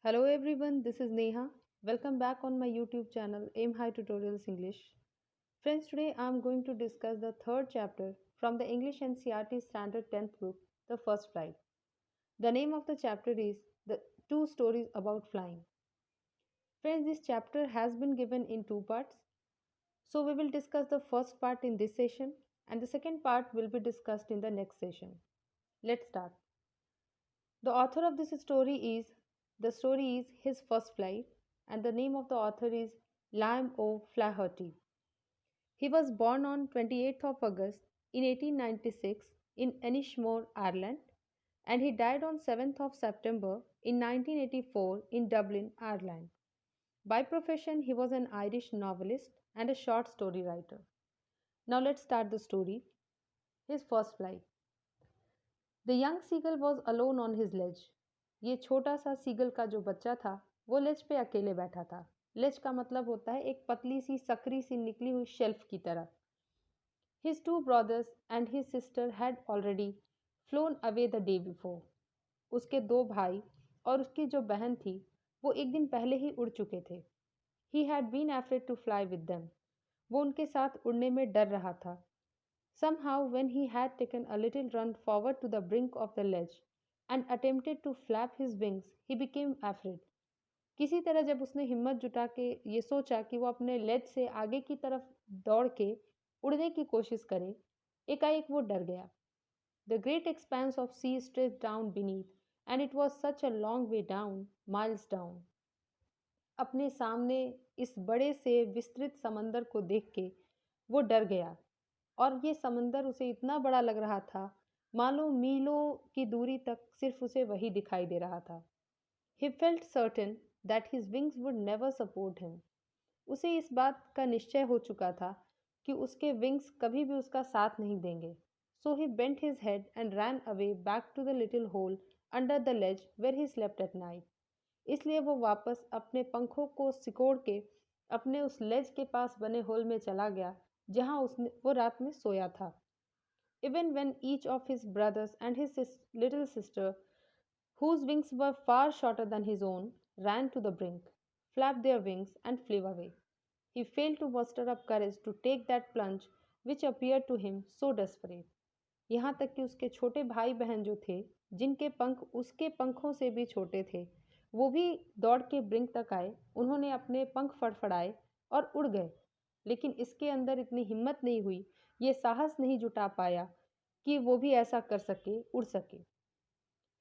Hello everyone, this is Neha. Welcome back on my YouTube channel Aim High Tutorials English. Friends, today I am going to discuss the third chapter from the English NCERT Standard 10th book, The First Flight. The name of the chapter is The Two Stories About Flying. Friends, this chapter has been given in two parts. So we will discuss the first part in this session and the second part will be discussed in the next session. Let's start. The author of this story is His First Flight, and the name of the author is Liam O'Flaherty. He was born on 28th of August in 1896 in Ennismore, Ireland, and he died on 7th of September in 1984 in Dublin, Ireland. By profession, he was an Irish novelist and a short story writer. Now let's start the story. His first flight. The young seagull was alone on his ledge. ये छोटा सा seagull का जो बच्चा था वो लेज पे अकेले बैठा था. लेज का मतलब होता है एक पतली सी सकरी सी निकली हुई शेल्फ की तरह. His two brothers and his sister had already flown away the day before. उसके दो भाई और उसकी जो बहन थी वो एक दिन पहले ही उड़ चुके थे. He had been afraid to fly with them. वो उनके साथ उड़ने में डर रहा था. Somehow, when he had taken a little run forward to the brink of the ledge and attempted to flap his wings, he became afraid. किसी तरह जब उसने हिम्मत जुटा के ये सोचा कि वो अपने लेज से आगे की तरफ दौड़ के उड़ने की कोशिश करे, एकाएक वो डर गया. The great expanse of sea stretched down beneath, and it was such a long way down, miles down. अपने सामने इस बड़े से विस्तृत समंदर को देख के वो डर गया और ये समंदर उसे इतना बड़ा लग रहा था मानो मीलों की दूरी तक सिर्फ उसे वही दिखाई दे रहा था. He felt certain that his wings would never support him. उसे इस बात का निश्चय हो चुका था कि उसके विंग्स कभी भी उसका साथ नहीं देंगे. So he bent his head and ran away back to the little hole under the ledge where he slept at night. इसलिए वो वापस अपने पंखों को सिकोड़ के अपने उस लेज के पास बने होल में चला गया जहां उसने वो रात में सोया था. Even when each of his brothers and his little sister, whose wings were far shorter than his own, ran to the brink, flapped their wings, and flew away, he failed to muster up courage to take that plunge which appeared to him so desperate. यहाँ तक कि उसके छोटे भाई बहन जो थे, जिनके पंख उसके पंखों से भी छोटे थे, वो भी दौड़ के ब्रिंक तक आए. उन्होंने अपने पंख फड़फड़ाए और उड़ गए, लेकिन इसके अंदर इतनी हिम्मत नहीं हुई, ये साहस नहीं जुटा पाया कि वो भी ऐसा कर सके, उड़ सके.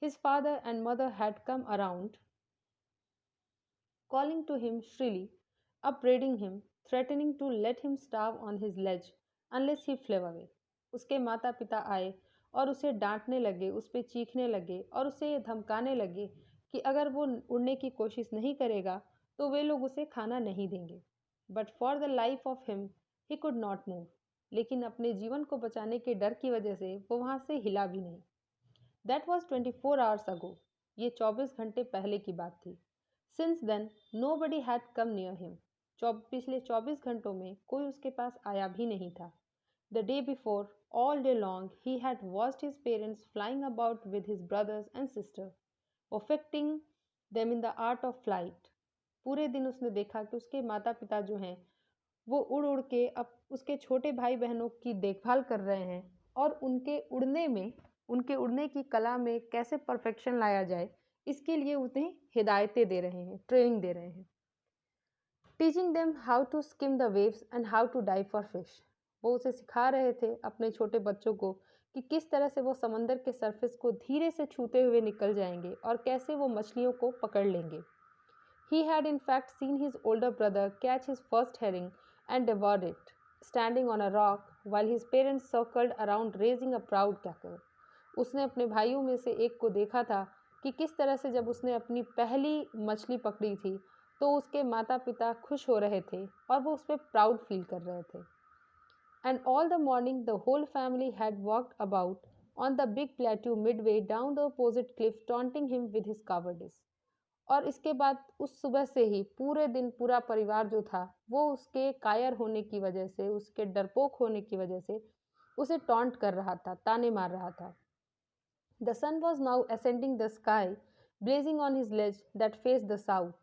His father and mother had come around, calling to him shrilly, upbraiding him, threatening to let him starve on his ledge unless he flew away. उसके माता पिता आए और उसे डांटने लगे, उस पर चीखने लगे और उसे धमकाने लगे कि अगर वो उड़ने की कोशिश नहीं करेगा तो वे लोग उसे खाना नहीं देंगे. But for the life of him he could not move. लेकिन अपने जीवन को बचाने के डर की वजह से वो वहाँ से हिला भी नहीं. That was 24 hours ago. ये 24 घंटे पहले की बात थी. Since then nobody had come near him. पिछले 24 घंटों में कोई उसके पास आया भी नहीं था. The day before, all day long, he had watched his parents flying about with his brothers and sister, perfecting them in the art of flight. पूरे दिन उसने देखा कि उसके माता पिता जो हैं वो उड़ उड़ के अब उसके छोटे भाई बहनों की देखभाल कर रहे हैं और उनके उड़ने की कला में कैसे परफेक्शन लाया जाए इसके लिए उन्हें हिदायतें दे रहे हैं, ट्रेनिंग दे रहे हैं. Teaching them how to skim the waves and how to dive for fish. वो उसे सिखा रहे थे अपने छोटे बच्चों को कि किस तरह से वो समंदर के सरफेस को धीरे से छूते हुए निकल जाएंगे और कैसे वो मछलियों को पकड़ लेंगे. He had in fact seen his older brother catch his first herring and devour it, standing on a rock while his parents circled around raising a proud cackle. उसने अपने भाइयों में से एक को देखा था कि किस तरह से जब उसने अपनी पहली मछली पकड़ी थी तो उसके माता पिता खुश हो रहे थे और वो उस पर प्राउड फील कर रहे थे. And all the morning the whole family had walked about on the big plateau midway down the opposite cliff, taunting him with his cowardice. और इसके बाद उस सुबह से ही पूरे दिन पूरा परिवार जो था वो उसके कायर होने की वजह से, उसके डरपोक होने की वजह से उसे टॉन्ट कर रहा था, ताने मार रहा था. The sun was now ascending the sky blazing on his ledge that faced the south.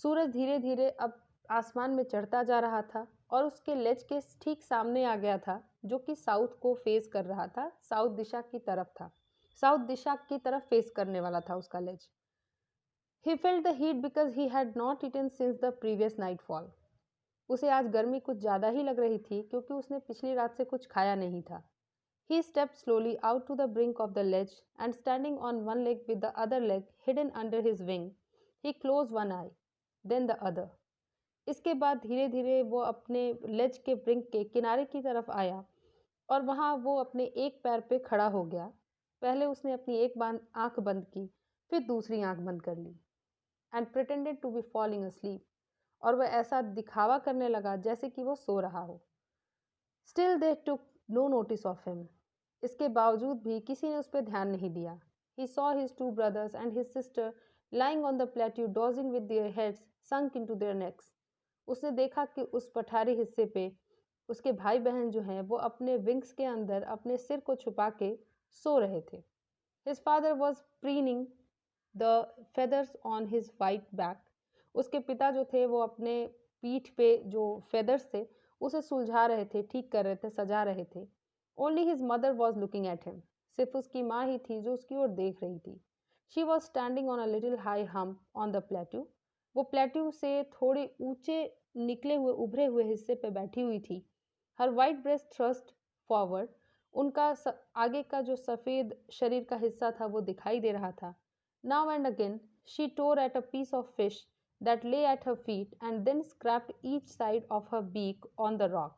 सूरज धीरे धीरे अब आसमान में चढ़ता जा रहा था और उसके लेज के ठीक सामने आ गया था, जो कि साउथ को फेस कर रहा था, साउथ दिशा की तरफ था, साउथ दिशा की तरफ फेस करने वाला था उसका लेज. He felt the heat because he had not eaten since the previous nightfall. उसे आज गर्मी कुछ ज़्यादा ही लग रही थी क्योंकि उसने पिछली रात से कुछ खाया नहीं था. He stepped slowly out to the brink of the ledge and standing on one leg with the other leg hidden under his wing, he closed one eye, then the other. इसके बाद धीरे धीरे वो अपने लेज के ब्रिंक के किनारे की तरफ आया और वहाँ वो अपने एक पैर पे खड़ा हो गया. पहले उसने अपनी एक आंख बंद की, फिर दूसरी आंख बंद कर ली. And pretended to be falling asleep. और वह ऐसा दिखावा करने लगा जैसे कि वो सो रहा हो. Still they took no notice of him. इसके बावजूद भी किसी ने उस पर ध्यान नहीं दिया. He saw his two brothers and his sister lying on the plateau dozing with their heads sunk into their necks. उसने देखा कि उस पठारी हिस्से पे उसके भाई बहन जो हैं वो अपने विंग्स के अंदर अपने सिर को छुपा के सो रहे थे. His father was preening the feathers on his white back. उसके पिता जो थे वो अपने पीठ पे जो फेदर्स थे उसे सुलझा रहे थे, ठीक कर रहे थे, सजा रहे थे. Only his mother was looking at him. सिर्फ उसकी माँ ही थी जो उसकी ओर देख रही थी. She was standing on a little high hump on the plateau. वो प्लेट्यू से थोड़े ऊंचे निकले हुए उभरे हुए हिस्से पे बैठी हुई थी. Her white breast thrust forward. उनका आगे का जो सफ़ेद शरीर का हिस्सा था वो दिखाई दे रहा था. Now and again she tore at a piece of fish that lay at her feet and then scraped each side of her beak on the rock.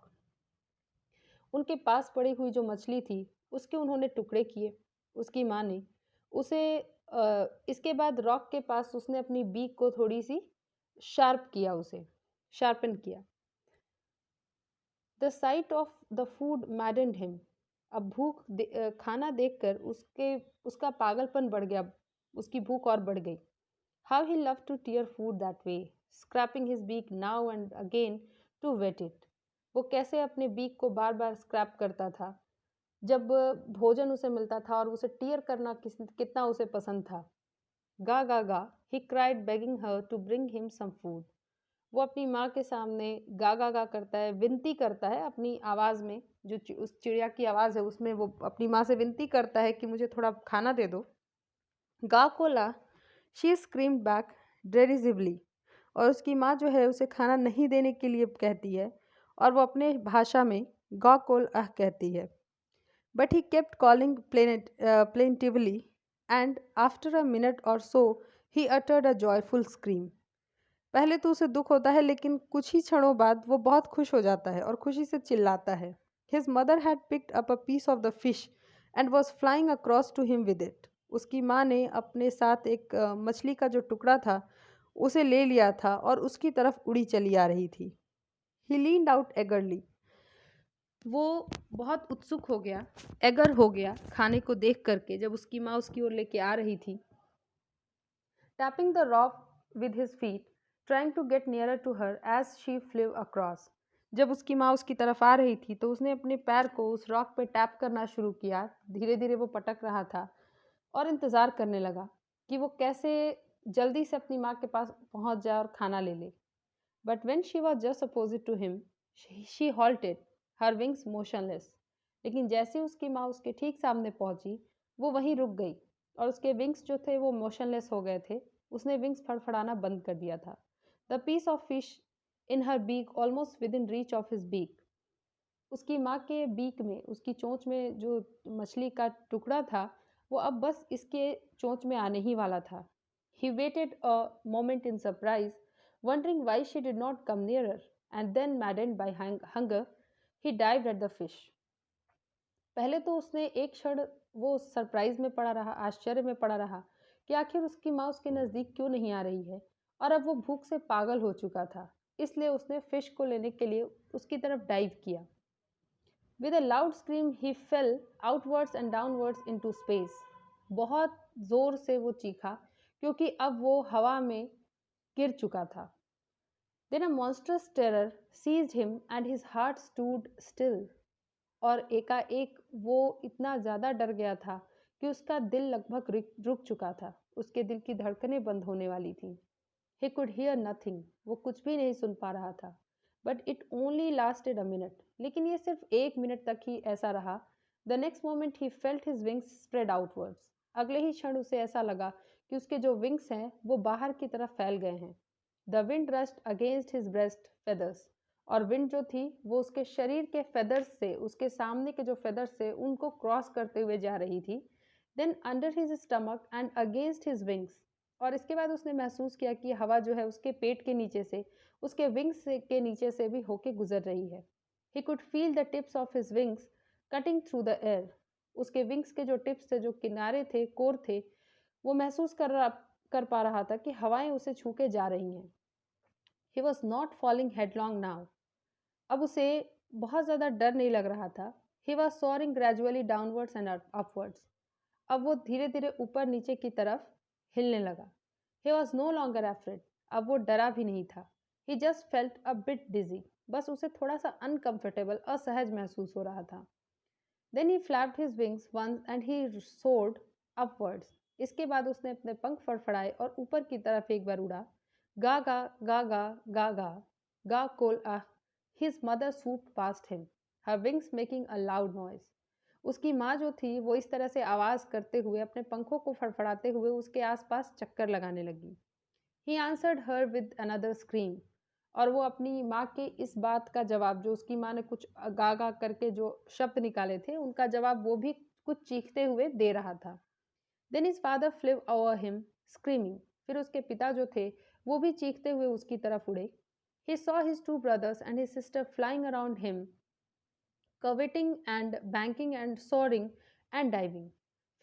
उनके पास पड़ी हुई जो मछली थी उसके उन्होंने टुकड़े किए. उसकी माँ ने उसे इसके बाद रॉक के पास उसने अपनी बीक को थोड़ी सी शार्प किया, उसे शार्पन किया. The site of the food मैडेंड him. अब खाना देखकर उसका पागलपन बढ़ गया, उसकी भूख और बढ़ गई. How he love to tear food that way, scraping his beak now and again to whet it. वो कैसे अपने बीक को बार बार स्क्रैप करता था जब भोजन उसे मिलता था और उसे टीयर करना कितना उसे पसंद था. गा गा गा, he cried begging her to bring him some food. वो अपनी माँ के सामने गा गा गा करता है, विनती करता है अपनी आवाज़ में, जो उस चिड़िया की आवाज़ है उसमें वो अपनी माँ से विनती करता है कि मुझे थोड़ा खाना दे दो. गा कोला, शी स्क्रीम्ड बैक डेरिसिवली. और उसकी माँ जो है उसे खाना नहीं देने के लिए कहती है और वो अपने भाषा में गा कोल कहती है. But he kept calling plaintively, and after a minute or so, he uttered a joyful scream. पहले तो उसे दुख होता है लेकिन कुछ ही क्षणों बाद वो बहुत खुश हो जाता है और खुशी से चिल्लाता है. His mother had picked up a piece of the fish and was flying across to him with it. उसकी माँ ने अपने साथ एक मछली का जो टुकड़ा था उसे ले लिया था और उसकी तरफ उड़ी चली आ रही थी. He leaned out eagerly. वो बहुत उत्सुक हो गया, एगर हो गया खाने को देख करके जब उसकी माँ उसकी ओर लेके आ रही थी. Tapping the rock with his feet, trying to get nearer to her as she flew across. जब उसकी माँ उसकी तरफ आ रही थी तो उसने अपने पैर को उस रॉक पे टैप करना शुरू किया. धीरे धीरे वो पटक रहा था और इंतज़ार करने लगा कि वो कैसे जल्दी से अपनी माँ के पास पहुँच जाए और खाना ले ले. But when she was just opposite to him, she halted, her wings motionless. लेकिन जैसे उसकी माँ उसके ठीक सामने पहुंची वो वहीं रुक गई और उसके विंग्स जो थे वो मोशनलेस हो गए थे. उसने विंग्स फड़फड़ाना बंद कर दिया था. The piece of fish in her beak almost within reach of his beak. उसकी माँ के बीक में, उसकी चोंच में जो मछली का टुकड़ा था वो अब बस इसके चोंच में आने ही वाला था. He waited a moment in surprise, wondering why she did not come nearer, and then maddened by hunger, he dived at the fish. पहले तो उसने एक क्षण वो सरप्राइज में पड़ा रहा, आश्चर्य में पड़ा रहा कि आखिर उसकी माँ उसके नज़दीक क्यों नहीं आ रही है, और अब वो भूख से पागल हो चुका था, इसलिए उसने फिश को लेने के लिए उसकी तरफ डाइव किया. With a loud scream he fell outwards and downwards into space. बहुत जोर से वो चीखा क्योंकि अब वो हवा में गिर चुका था. Then a monstrous terror seized him and his heart stood still. और एकाएक वो इतना ज़्यादा डर गया था कि उसका दिल लगभग रुक चुका था, उसके दिल की धड़कनें बंद होने वाली थी। He could hear nothing. वो कुछ भी नहीं सुन पा रहा था। But it only lasted a minute. लेकिन ये सिर्फ 1 मिनट तक ही ऐसा रहा। The next moment he felt his wings spread outwards. अगले ही क्षण उसे ऐसा लगा कि उसके जो विंग्स हैं वो बाहर की तरफ फैल गए हैं। The wind rushed against his breast feathers. और विंड जो थी वो उसके शरीर के फेदर्स से, उसके सामने के जो फेदर्स थे उनको क्रॉस करते हुए जा रही थी। Then under his stomach and against his wings. और इसके बाद उसने महसूस किया कि हवा जो है उसके पेट के नीचे से, उसके विंग्स के नीचे से भी होके गुजर रही है। He could feel the tips of his wings cutting through the air. उसके विंग्स के जो टिप्स थे, जो किनारे थे, कोर थे, वो महसूस कर पा रहा था कि हवाएं उसे छू के जा रही हैं। He was not falling headlong now. अब उसे बहुत ज़्यादा डर नहीं लग रहा था। He was soaring gradually downwards and upwards. अब वो धीरे धीरे ऊपर नीचे की तरफ हिलने लगा। He was no longer afraid. अब वो डरा भी नहीं था। He just felt a bit dizzy. बस उसे थोड़ा सा uncomfortable, असहज महसूस हो रहा था। Then he flapped his wings once and he soared upwards. इसके बाद उसने अपने पंख फड़फड़ाए और ऊपर की तरफ एक बार उड़ा। गा गा गा गा गा गा गा कोल आ। His mother swooped past him, her wings making a loud noise. उसकी माँ जो थी वो इस तरह से आवाज़ करते हुए, अपने पंखों को फड़फड़ाते हुए उसके आसपास चक्कर लगाने लगी। He answered her with another scream. और वो अपनी माँ के इस बात का जवाब, जो उसकी माँ ने कुछ गा गा करके जो शब्द निकाले थे, उनका जवाब वो भी कुछ चीखते हुए दे रहा था। Then his father flew over him, screaming. फिर उसके पिता जो थे वो भी चीखते हुए उसकी तरफ उड़े। He saw his two brothers and his sister flying around him, curveting and banking and soaring and diving.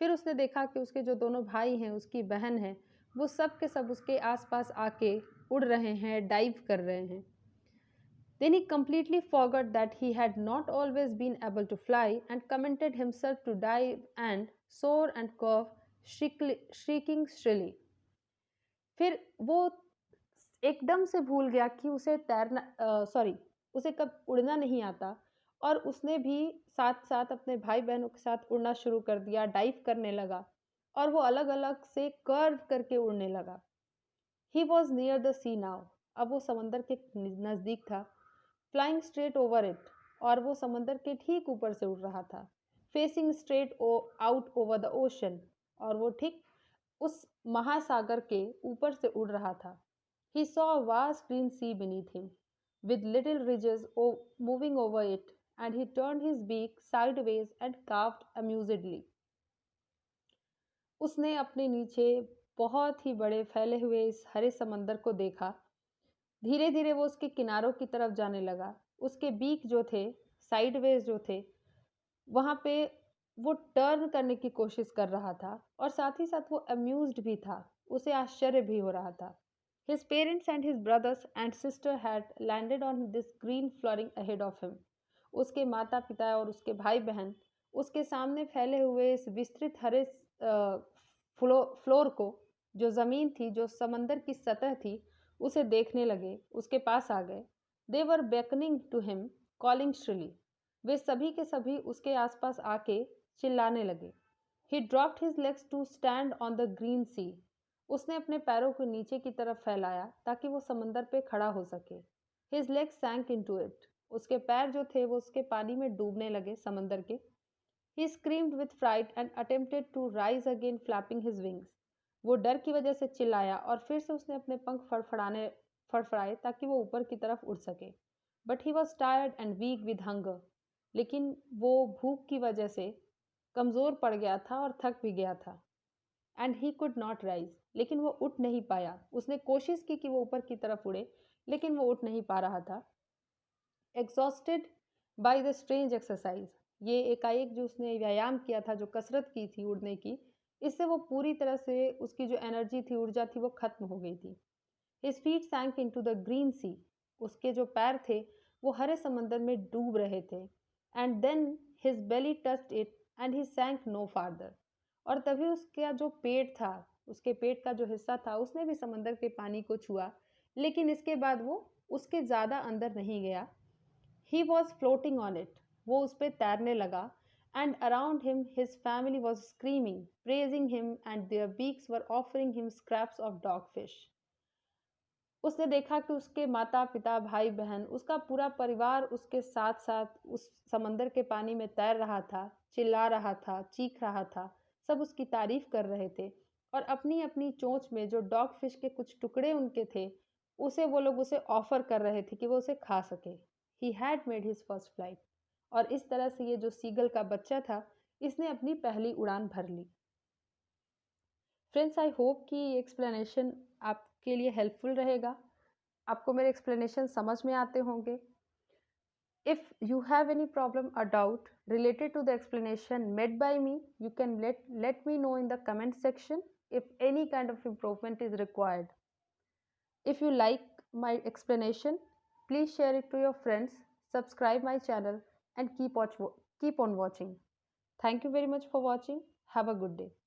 फिर उसने देखा कि उसके जो दोनों भाई हैं, उसकी बहन है, वो सब के सब उसके आसपास आके उड़ रहे हैं, डाइव कर रहे हैं। Then he completely forgot that he had not always been able to fly and commended himself to dive and soar and curve, shrieking shrilly. फिर वो एकदम से भूल गया कि उसे उसे कब उड़ना नहीं आता, और उसने भी साथ साथ अपने भाई बहनों के साथ उड़ना शुरू कर दिया, डाइव करने लगा और वो अलग अलग से कर्व करके उड़ने लगा। He was near the sea now. अब वो समंदर के नज़दीक था। Flying straight over it. और वो समंदर के ठीक ऊपर से उड़ रहा था। Facing straight out over the ocean. और वो ठीक उस महासागर के ऊपर से उड़ रहा था। He saw a vast green sea beneath him, with little ridges moving over it, and he turned his beak sideways and coughed amusedly. उसने अपने नीचे बहुत ही बड़े फैले हुए इस हरे समंदर को देखा। धीरे धीरे वो उसके किनारों की तरफ जाने लगा। उसके बीक जो थे, साइडवेज जो थे, वहाँ पे वो टर्न करने की कोशिश कर रहा था और साथ ही साथ वो अम्यूज्ड भी था। उसे आश्चर्य भी हो रहा था। His parents and his brothers and sister had landed on this green flooring ahead of him. उसके माता पिता और उसके भाई बहन उसके सामने फैले हुए इस विस्तृत हरे फ्लोर को, जो ज़मीन थी, जो समंदर की सतह थी, उसे देखने लगे, उसके पास आ गए। They were beckoning to him, calling shrilly. वे सभी के सभी उसके आसपास आके चिल्लाने लगे। He dropped his legs to stand on the green sea. उसने अपने पैरों को नीचे की तरफ फैलाया ताकि वो समंदर पे खड़ा हो सके। His legs sank into it. उसके पैर जो थे वो उसके पानी में डूबने लगे, समंदर के। He screamed with fright and attempted to rise again, flapping his wings. वो डर की वजह से चिल्लाया और फिर से उसने अपने पंख फड़फड़ाए ताकि वो ऊपर की तरफ उड़ सके। But he was tired and weak with hunger. लेकिन वो भूख की वजह से कमज़ोर पड़ गया था और थक भी गया था। And he could not rise. लेकिन वो उठ नहीं पाया। उसने कोशिश की कि वो ऊपर की तरफ उड़े, लेकिन वो उठ नहीं पा रहा था। Exhausted by the strange exercise. ये एकाएक जो उसने व्यायाम किया था, जो कसरत की थी उड़ने की, इससे वो पूरी तरह से, उसकी जो एनर्जी थी, ऊर्जा थी, वो खत्म हो गई थी। His feet sank into the green sea. उसके जो पैर थे वो हरे समंदर में डूब रहे थे। And then his belly touched it and he sank no farther. और तभी उसका जो पेट था, उसके पेट का जो हिस्सा था, उसने भी समंदर के पानी को छुआ, लेकिन इसके बाद वो उसके ज़्यादा अंदर नहीं गया। He was floating on it. वो उस पर तैरने लगा। and around him his family was screaming, praising him, and their beaks were offering him scraps of dogfish. उसने देखा कि उसके माता-पिता, भाई-बहन, उसका पूरा परिवार उसके साथ-साथ उस समंदर के पानी में तैर रहा था, चिल्ला रहा था, चीख रहा था, सब उसकी तारीफ कर रहे थे और अपनी-अपनी चोंच में जो डॉग फिश के कुछ टुकड़े उनके थे, वो लोग उसे ऑफ़र कर रहे थे कि वो उसे खा सके। He had made his first flight और इस तरह से ये जो सीगल का बच्चा था, इसने अपनी पहली उड़ान भर ली। फ्रेंड्स, आई होप कि ये एक्सप्लेनेशन आपके लिए हेल्पफुल रहेगा। आपको मेरे एक्सप्लेनेशन समझ में आते होंगे। If you have any problem or doubt related to the explanation made by me, you can let me know in the comment section if any kind of improvement is required. If you like my explanation, please share it to your friends, subscribe my channel and keep on watching. Thank you very much for watching. Have a good day.